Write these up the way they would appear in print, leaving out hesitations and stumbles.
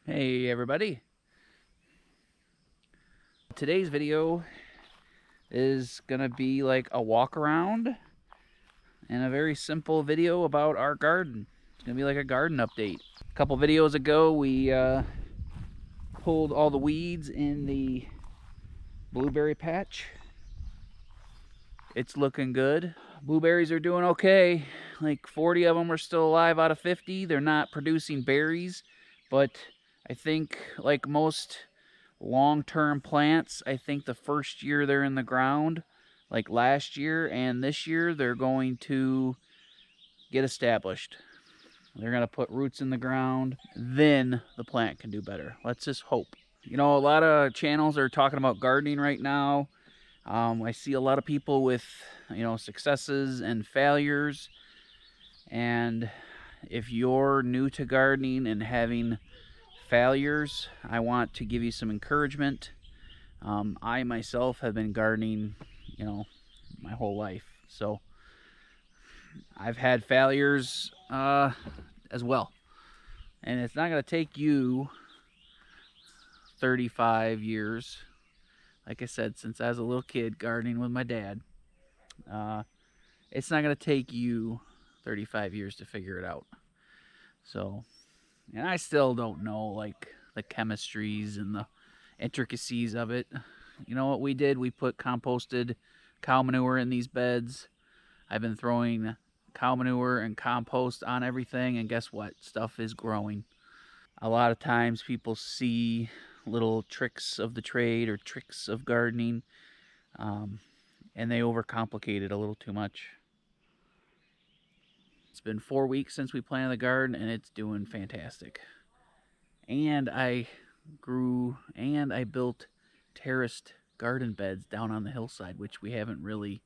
Hey everybody. Today's video is gonna be like a walk around and a very simple video about our garden. It's gonna be like a garden update. A couple videos ago we pulled all the weeds in the blueberry patch. It's looking good. Blueberries are doing okay. Like 40 of them are still alive out of 50. They're not producing berries, but I think like most long-term plants, I think the first year they're in the ground, like last year and this year, they're going to get established. They're going to put roots in the ground. Then the plant can do better. Let's just hope. You know, a lot of channels are talking about gardening right now. I see a lot of people with, successes and failures. And if you're new to gardening and having failures, I want to give you some encouragement. I myself have been gardening, my whole life. So I've had failures as well. And it's not going to take you 35 years. Like I said, since I was a little kid gardening with my dad, it's not going to take you 35 years to figure it out. So, and I still don't know, like, the chemistries and the intricacies of it. You know what we did? We put composted cow manure in these beds. I've been throwing cow manure and compost on everything, and guess what? Stuff is growing. A lot of times people see little tricks of the trade or tricks of gardening, and they overcomplicate it a little too much. It's been 4 weeks since we planted the garden, and it's doing fantastic. And I built terraced garden beds down on the hillside, which we haven't really,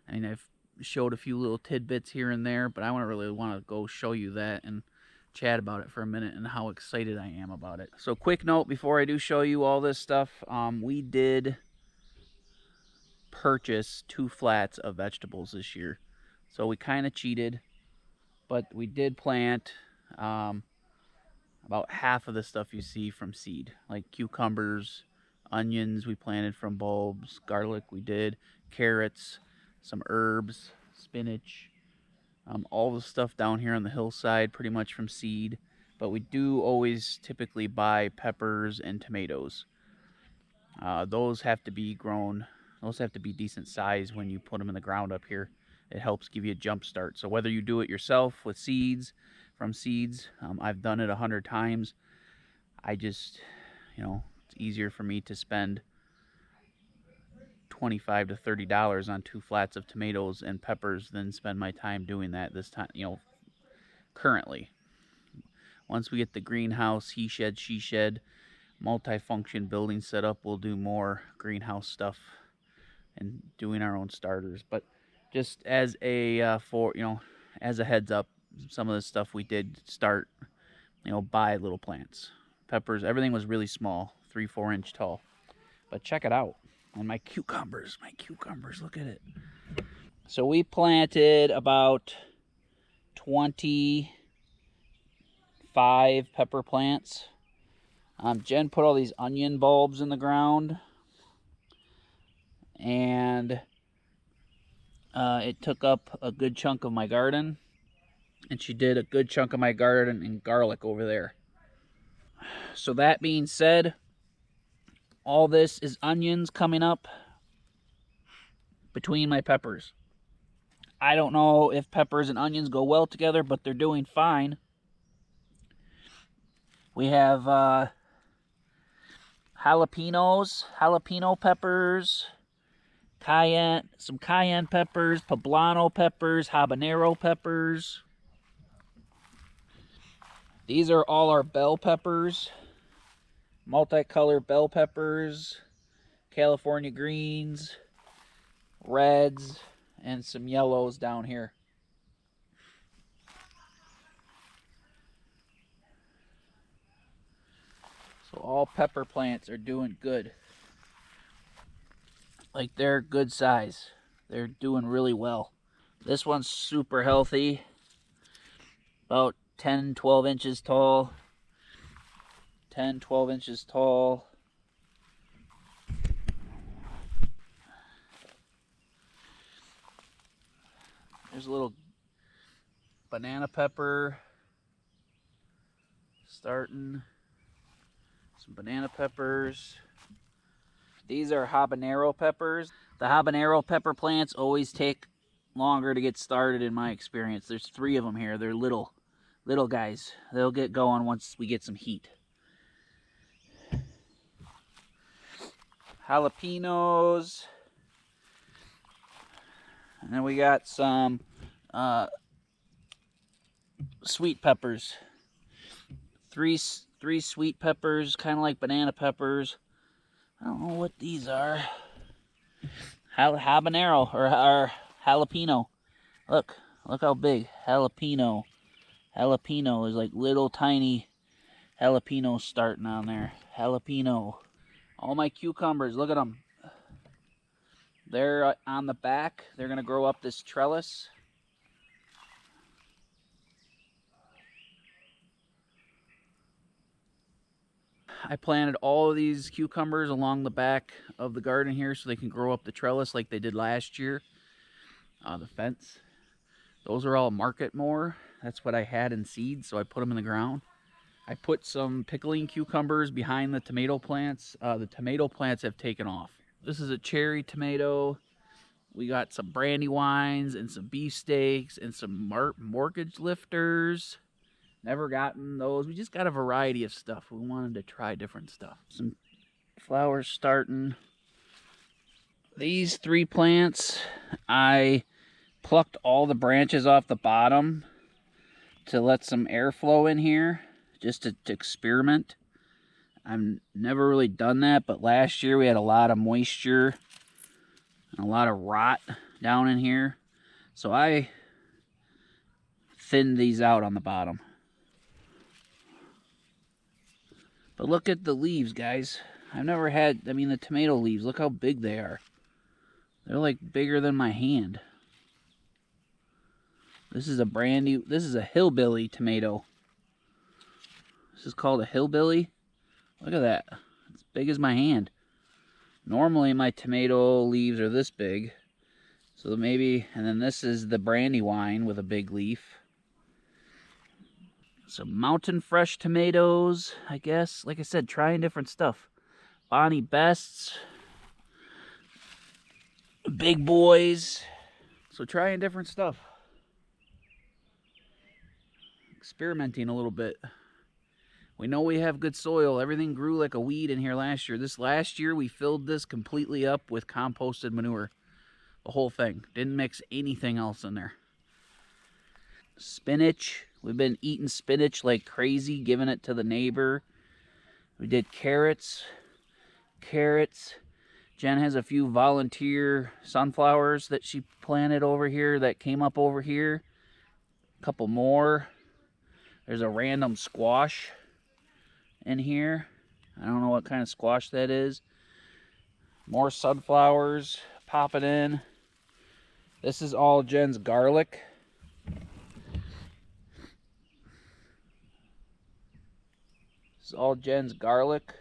I've showed a few little tidbits here and there, but I really want to go show you that and chat about it for a minute and how excited I am about it. So quick note before I do show you all this stuff, we did purchase 2 flats of vegetables this year. So we kind of cheated, but we did plant about half of the stuff you see from seed, like cucumbers, onions we planted from bulbs, garlic we did, carrots, some herbs, spinach, all the stuff down here on the hillside pretty much from seed. But we do always typically buy peppers and tomatoes. Those have to be grown, those have to be decent size when you put them in the ground up here. It helps give you a jump start. So whether you do it yourself with seeds, from seeds, I've done it 100 times. I just, it's easier for me to spend $25 to $30 on 2 flats of tomatoes and peppers than spend my time doing that this time, currently. Once we get the greenhouse, he shed, she shed, multi-function building set up, we'll do more greenhouse stuff and doing our own starters. But just as a as a heads up, some of the stuff we did start, buy little plants. Peppers, everything was really small, 3-4 inch tall. But check it out. And my cucumbers, look at it. So we planted about 25 pepper plants. Jen put all these onion bulbs in the ground, and it took up a good chunk of my garden. And she did a good chunk of my garden in garlic over there. So that being said, all this is onions coming up between my peppers. I don't know if peppers and onions go well together, but they're doing fine. We have jalapeno peppers, some cayenne peppers, poblano peppers, habanero peppers. These are all our bell peppers, multicolored bell peppers, California greens, reds, and some yellows down here. So all pepper plants are doing good. Like, they're good size. They're doing really well. This one's super healthy, about 10-12 inches tall. 10, 12 inches tall. There's a little banana pepper starting. Some banana peppers. These are habanero peppers. The habanero pepper plants always take longer to get started in my experience. There's 3 of them here. They're little guys. They'll get going once we get some heat. Jalapenos. And then we got some sweet peppers. Three sweet peppers, kind of like banana peppers. I don't know what these are. Habanero or jalapeno. Look how big. Jalapeno. Jalapeno is like little tiny jalapenos starting on there. Jalapeno. All my cucumbers, look at them. They're on the back. They're going to grow up this trellis. I planted all of these cucumbers along the back of the garden here so they can grow up the trellis like they did last year. The fence. Those are all market more. That's what I had in seeds, so I put them in the ground. I put some pickling cucumbers behind the tomato plants. The tomato plants have taken off. This is a cherry tomato. We got some brandywines and some beefsteaks and some mortgage lifters. Never gotten those. We just got a variety of stuff. We wanted to try different stuff. Some flowers starting. These 3 plants, I plucked all the branches off the bottom to let some airflow in here, just to experiment. I've never really done that, but last year we had a lot of moisture and a lot of rot down in here. So I thinned these out on the bottom. But look at the leaves, guys. I've never had, the tomato leaves, look how big they are. They're like bigger than my hand. This is a hillbilly tomato. This is called a hillbilly. Look at that. It's big as my hand. Normally my tomato leaves are this big. So maybe, and then this is the brandywine with a big leaf. Some mountain fresh tomatoes, I guess. Like I said, trying different stuff. Bonnie Bests. Big boys. So trying different stuff. Experimenting a little bit. We know we have good soil. Everything grew like a weed in here last year. This last year, we filled this completely up with composted manure. The whole thing. Didn't mix anything else in there. Spinach. We've been eating spinach like crazy, giving it to the neighbor. We did carrots. Jen has a few volunteer sunflowers that she planted over here that came up over here. A couple more. There's a random squash in here. I don't know what kind of squash that is. More sunflowers popping in. This is all Jen's garlic. This is all Jen's garlic.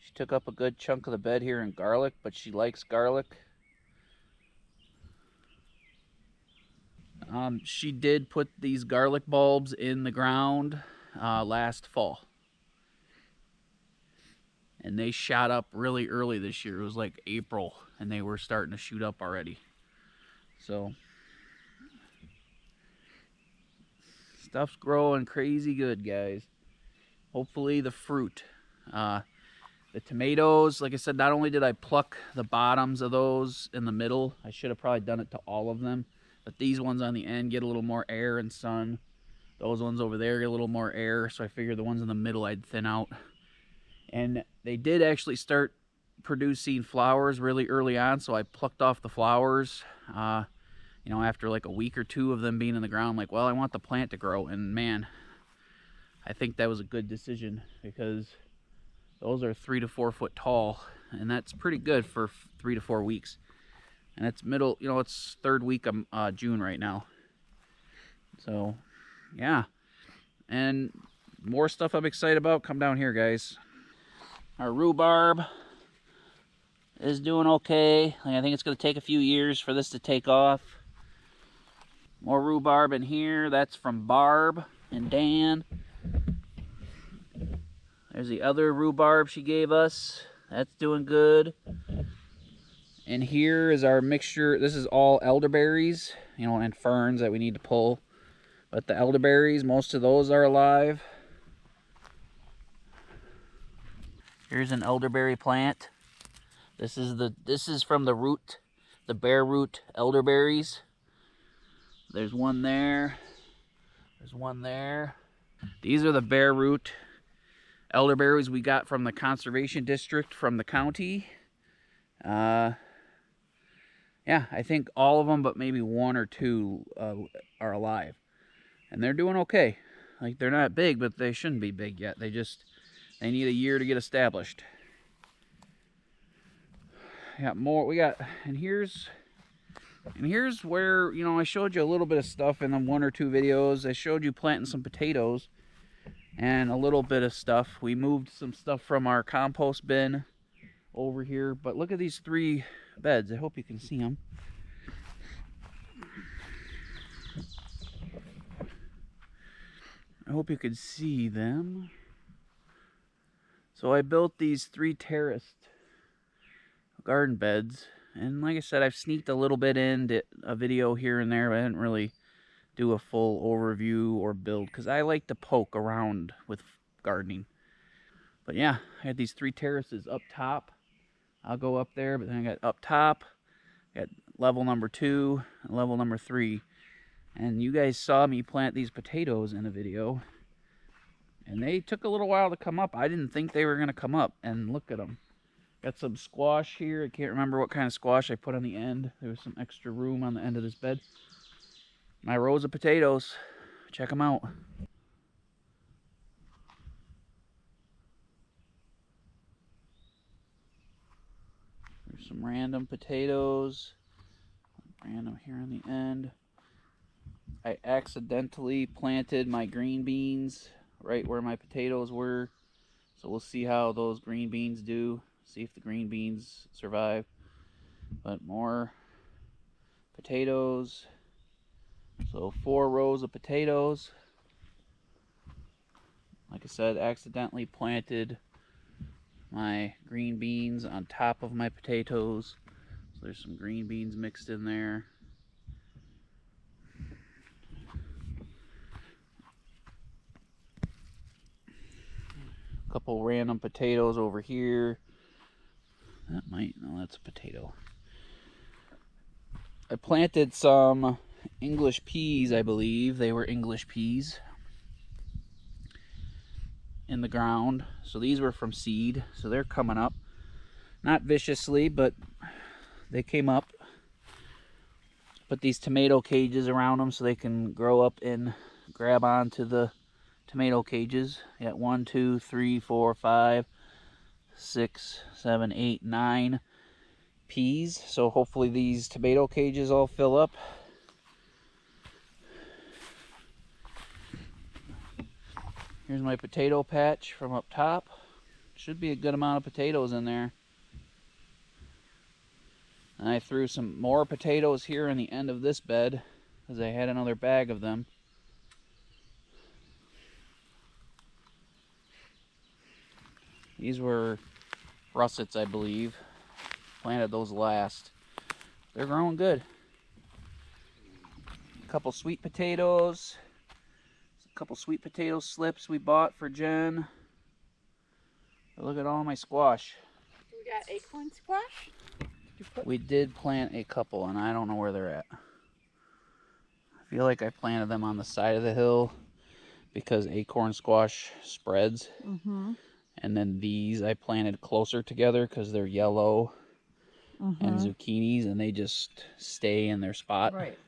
She took up a good chunk of the bed here in garlic, but she likes garlic. She did put these garlic bulbs in the ground last fall. And they shot up really early this year. It was like April, and they were starting to shoot up already. So, stuff's growing crazy good, guys. Hopefully the fruit. The tomatoes, like I said, not only did I pluck the bottoms of those in the middle, I should have probably done it to all of them. But these ones on the end get a little more air and sun. Those ones over there get a little more air, so I figured the ones in the middle I'd thin out. And they did actually start producing flowers really early on, so I plucked off the flowers. After like a week or 2 of them being in the ground, I'm like, well, I want the plant to grow. And man, I think that was a good decision because those are 3 to 4 foot tall, and that's pretty good for 3 to 4 weeks. And it's it's 3rd week of June right now. So, yeah. And more stuff I'm excited about, come down here, guys. Our rhubarb is doing okay. I think it's going to take a few years for this to take off. More rhubarb in here. That's from Barb and Dan. There's the other rhubarb she gave us. That's doing good. And here is our mixture. This is all elderberries, you know, and ferns that we need to pull. But the elderberries, most of those are alive. Here's an elderberry plant. This is from the root, the bare root elderberries. There's one there. There's one there. These are the bare root elderberries we got from the conservation district from the county. Yeah, I think all of them, but maybe one or two are alive. And they're doing okay. Like, they're not big, but they shouldn't be big yet. They need a year to get established. Got more, and here's where, you know, I showed you a little bit of stuff in the 1 or 2 videos. I showed you planting some potatoes and a little bit of stuff. We moved some stuff from our compost bin over here, but look at these 3 beds. I hope you can see them. I hope you can see them. So I built these 3 terraced garden beds, and like I said, I've sneaked a little bit into a video here and there, but I didn't really do a full overview or build because I like to poke around with gardening. But yeah, I had these 3 terraces up top. I'll go up there, but then I got up top, got level number 2 and level number 3. And you guys saw me plant these potatoes in a video, and they took a little while to come up. I didn't think they were going to come up, and look at them. Got some squash here. I can't remember what kind of squash I put on the end. There was some extra room on the end of this bed. My rows of potatoes. Check them out. There's some random potatoes. Random here on the end. I accidentally planted my green beans right where my potatoes were. So we'll see how those green beans do. See if the green beans survive. But more potatoes. So 4 rows of potatoes. Like I said, accidentally planted my green beans on top of my potatoes. So there's some green beans mixed in there. A couple random potatoes over here. No, that's a potato. I planted some English peas, I believe. They were English peas in the ground. So these were from seed. So they're coming up. Not viciously, but they came up. Put these tomato cages around them so they can grow up and grab onto the tomato cages. Got 1, 2, 3, 4, 5, 6, 7, 8, 9 peas. So hopefully these tomato cages all fill up. Here's my potato patch from up top. Should be a good amount of potatoes in there. And I threw some more potatoes here in the end of this bed because I had another bag of them. These were russets, I believe. Planted those last. They're growing good. A couple sweet potatoes. A couple sweet potato slips we bought for Jen. But look at all my squash. We got acorn squash? We did plant a couple, and I don't know where they're at. I feel like I planted them on the side of the hill because acorn squash spreads. And then these I planted closer together because they're yellow and zucchinis, and they just stay in their spot. Right.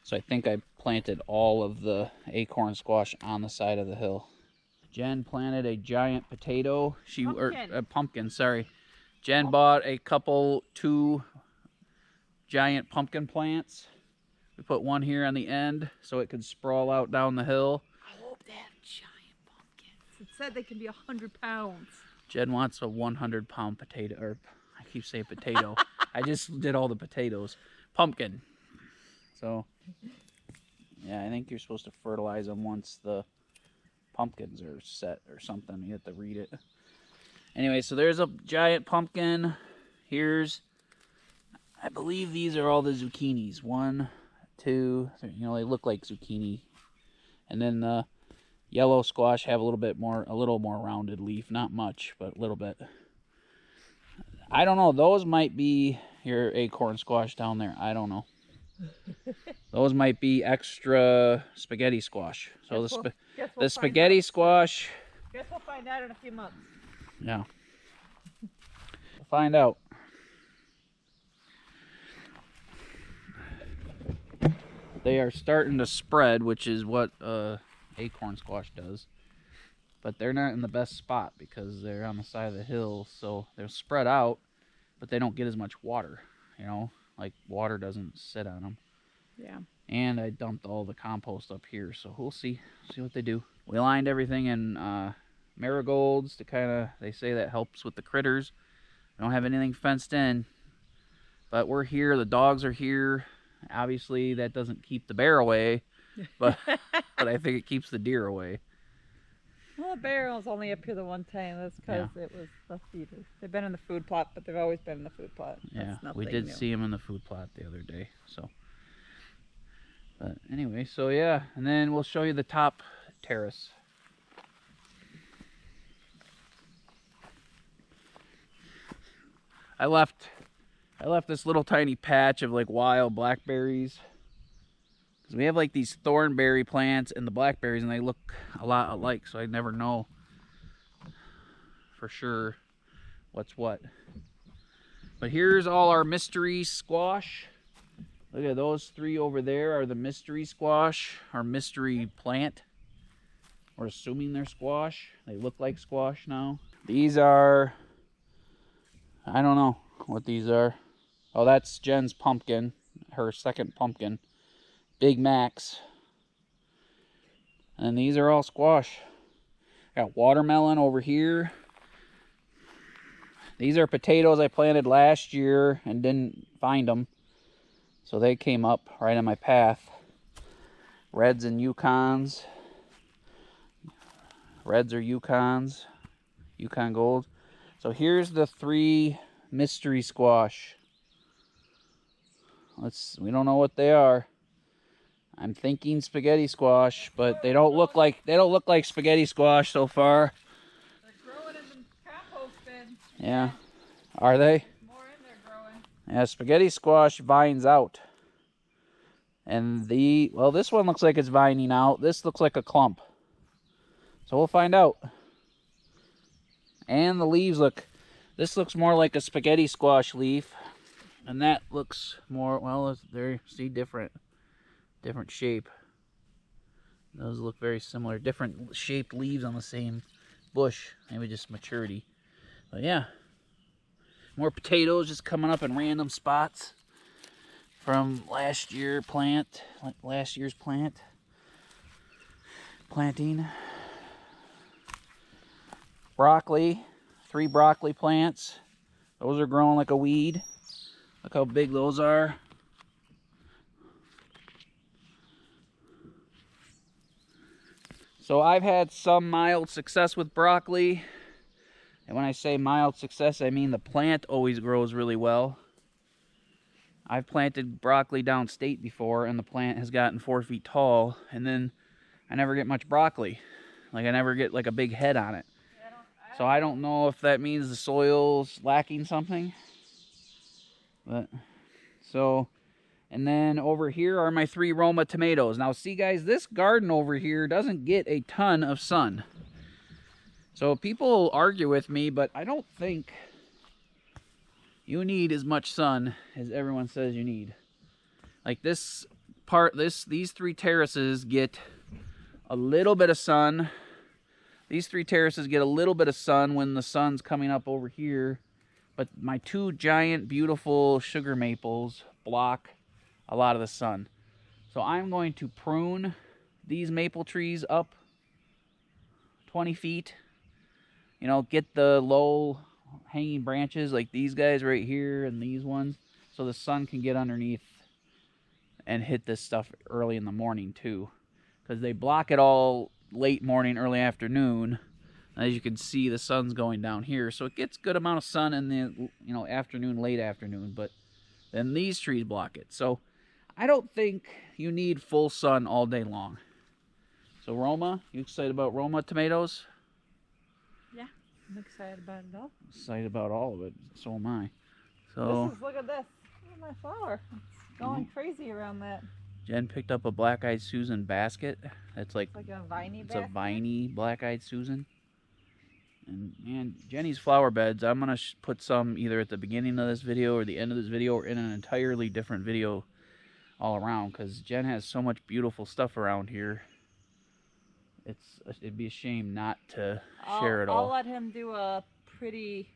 So I think I planted all of the acorn squash on the side of the hill. Jen planted a giant potato. Pumpkin, sorry. Jen bought a couple, 2 giant pumpkin plants. We put one here on the end so it could sprawl out down the hill. I hope they have giant pumpkins. It said they can be 100 pounds. Jen wants a 100-pound potato, or I keep saying potato. I just did all the potatoes. Pumpkin. So, yeah, I think you're supposed to fertilize them once the pumpkins are set or something. You have to read it. Anyway, so there's a giant pumpkin. Here's, I believe these are all the zucchinis. 1, 2, 3, you know, they look like zucchini. And then the yellow squash have a little more rounded leaf. Not much, but a little bit. I don't know. Those might be your acorn squash down there. I don't know. Those might be extra spaghetti squash. So the spaghetti squash. Guess we'll find out in a few months. Yeah. We'll find out. They are starting to spread, which is what acorn squash does. But they're not in the best spot because they're on the side of the hill, so they're spread out, but they don't get as much water, you know? Like, water doesn't sit on them. Yeah. And I dumped all the compost up here, so we'll see what they do. We lined everything in marigolds to kind of, they say that helps with the critters. We don't have anything fenced in, but we're here. The dogs are here. Obviously, that doesn't keep the bear away, but I think it keeps the deer away. Well, the bear was only up here the one time. That's because it was the feeders. They've been in the food plot, but they've always been in the food plot. Yeah, we did see them in the food plot the other day. So, but anyway, so yeah, and then we'll show you the top terrace. I left this little tiny patch of like wild blackberries. Because we have like these thornberry plants and the blackberries, and they look a lot alike, so I never know for sure what's what. But here's all our mystery squash. Look at those 3 over there are the mystery squash, our mystery plant. We're assuming they're squash. They look like squash now. These are, I don't know what these are. Oh, that's Jen's pumpkin, her second pumpkin. Big Macs. And these are all squash. Got watermelon over here. These are potatoes I planted last year and didn't find them. So they came up right on my path. Reds and Yukons. Reds are Yukons. Yukon Gold. So here's the 3 mystery squash. We don't know what they are. I'm thinking spaghetti squash, but they don't look like spaghetti squash so far. They're growing in the compost bin. Yeah. Are they? More in there growing. Yeah, spaghetti squash vines out. And this one looks like it's vining out. This looks like a clump. So we'll find out. And the leaves this looks more like a spaghetti squash leaf. And that looks more, well, see, different shape. Those look very similar. Different shaped leaves on the same bush. Maybe just maturity. But yeah. More potatoes just coming up in random spots from last year's planting. Broccoli. 3 broccoli plants. Those are growing like a weed. Look how big those are. So I've had some mild success with broccoli. And when I say mild success, I mean the plant always grows really well. I've planted broccoli downstate before, and the plant has gotten 4 feet tall, and then I never get much broccoli. Like, I never get like a big head on it. So I don't know if that means the soil's lacking something. But, so, and then over here are my 3 Roma tomatoes. Now see guys, this garden over here doesn't get a ton of sun. So people argue with me, but I don't think you need as much sun as everyone says you need. Like these 3 terraces get a little bit of sun. These 3 terraces get a little bit of sun when the sun's coming up over here. But my 2 giant, beautiful sugar maples block a lot of the sun. So I'm going to prune these maple trees up 20 feet. You know, get the low hanging branches like these guys right here and these ones, so the sun can get underneath and hit this stuff early in the morning too, because they block it all late morning, early afternoon. As you can see, the sun's going down here, so it gets good amount of sun in the afternoon, late afternoon, but then these trees block it. So I don't think you need full sun all day long. So Roma, you excited about Roma tomatoes? Yeah, I'm excited about it all. Excited about all of it. So am I. So Look at this. Look at my flower. It's going crazy around that. Jen picked up a Blackeyed Susan basket. That's like a viney it's basket. a viney Blackeyed Susan. And Jenny's flower beds, I'm gonna put some either at the beginning of this video or the end of this video or in an entirely different video all around, because Jen has so much beautiful stuff around here. It'd be a shame not to share it all. I'll let him do a pretty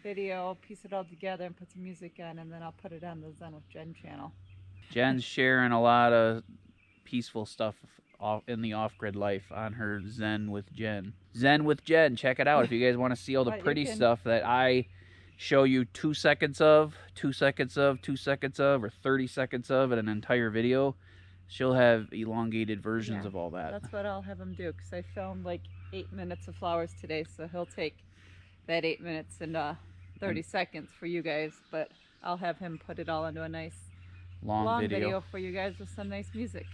video, piece it all together, and put some music in, and then I'll put it on the Zen with Jen channel. Jen's sharing a lot of peaceful stuff in the off-grid life on her Zen with Jen. Zen with Jen, check it out if you guys want to see all the pretty stuff that I show you 2 seconds of, 2 seconds of, 2 seconds of, or 30 seconds of in an entire video. She'll have elongated versions of all that. That's what I'll have him do, because I filmed like 8 minutes of flowers today, so he'll take that 8 minutes and 30 seconds for you guys, but I'll have him put it all into a nice long video for you guys with some nice music.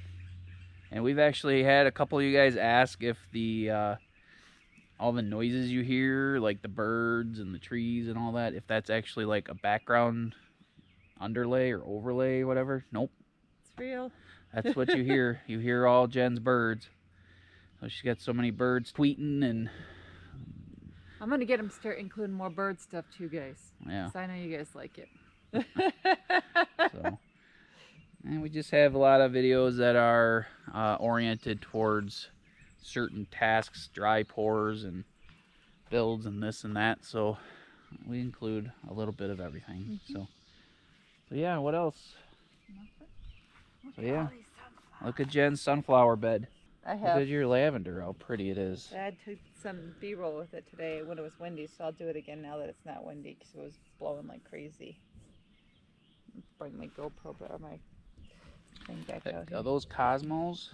And we've actually had a couple of you guys ask if the all the noises you hear, like the birds and the trees and all that, if that's actually like a background underlay or overlay or whatever. Nope. It's real. That's what you hear. You hear all Jen's birds. So she's got so many birds tweeting, and I'm gonna get him start including more bird stuff too, guys. Yeah. Because I know you guys like it. So, and we just have a lot of videos that are oriented towards certain tasks, dry pours and builds and this and that. So we include a little bit of everything. So yeah, what else? So yeah, look at Jen's sunflower bed. Look at your lavender, how pretty it is. I took some B-roll with it today when it was windy, so I'll do it again now that it's not windy, because it was blowing like crazy. Bring my GoPro or my thing back out here. Are those Cosmos?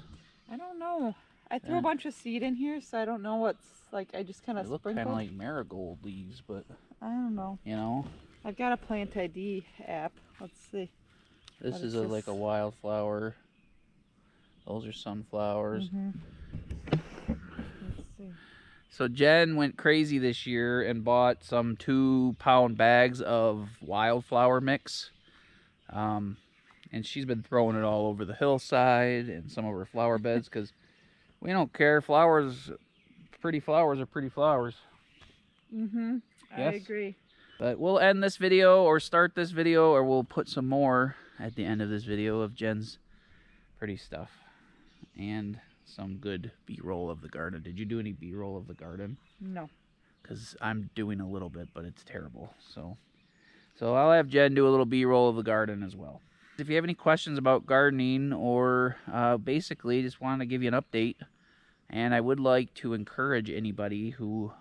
I don't know. I threw a bunch of seed in here, so I don't know what's like. I just kind of look sprinkled. kind of like marigold leaves, but I don't know. You know, I've got a Plant ID app. Let's see. This is like a wildflower. Those are sunflowers. Let's see. So Jen went crazy this year and bought some 2-pound bags of wildflower mix. And she's been throwing it all over the hillside and some of her flower beds, because we don't care. Pretty flowers are pretty flowers. Yes? I agree. But we'll end this video or start this video, or we'll put some more at the end of this video of Jen's pretty stuff and some good B-roll of the garden. Did you do any B-roll of the garden? No. Because I'm doing a little bit, but it's terrible. So I'll have Jen do a little B-roll of the garden as well. If you have any questions about gardening, or basically just want to give you an update, and I would like to encourage anybody who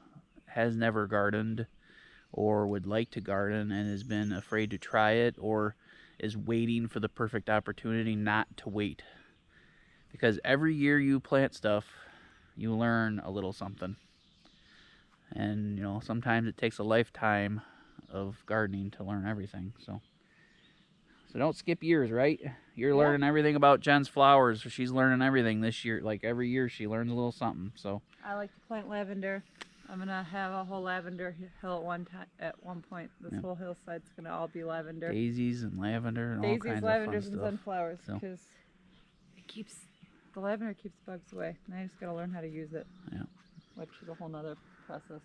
has never gardened or would like to garden and has been afraid to try it, or is waiting for the perfect opportunity, not to wait. Because every year you plant stuff, you learn a little something. And, you know, sometimes it takes a lifetime of gardening to learn everything. So don't skip years, right? You're learning everything about Jen's flowers. She's learning everything this year. Like every year she learns a little something. So I like to plant lavender. I'm gonna have a whole lavender hill at one point. This whole hillside's gonna all be lavender. Daisies and lavender and all kinds of fun stuff. Lavenders, and sunflowers, because the lavender keeps bugs away. And I just gotta learn how to use it. Yeah. Which is a whole nother process.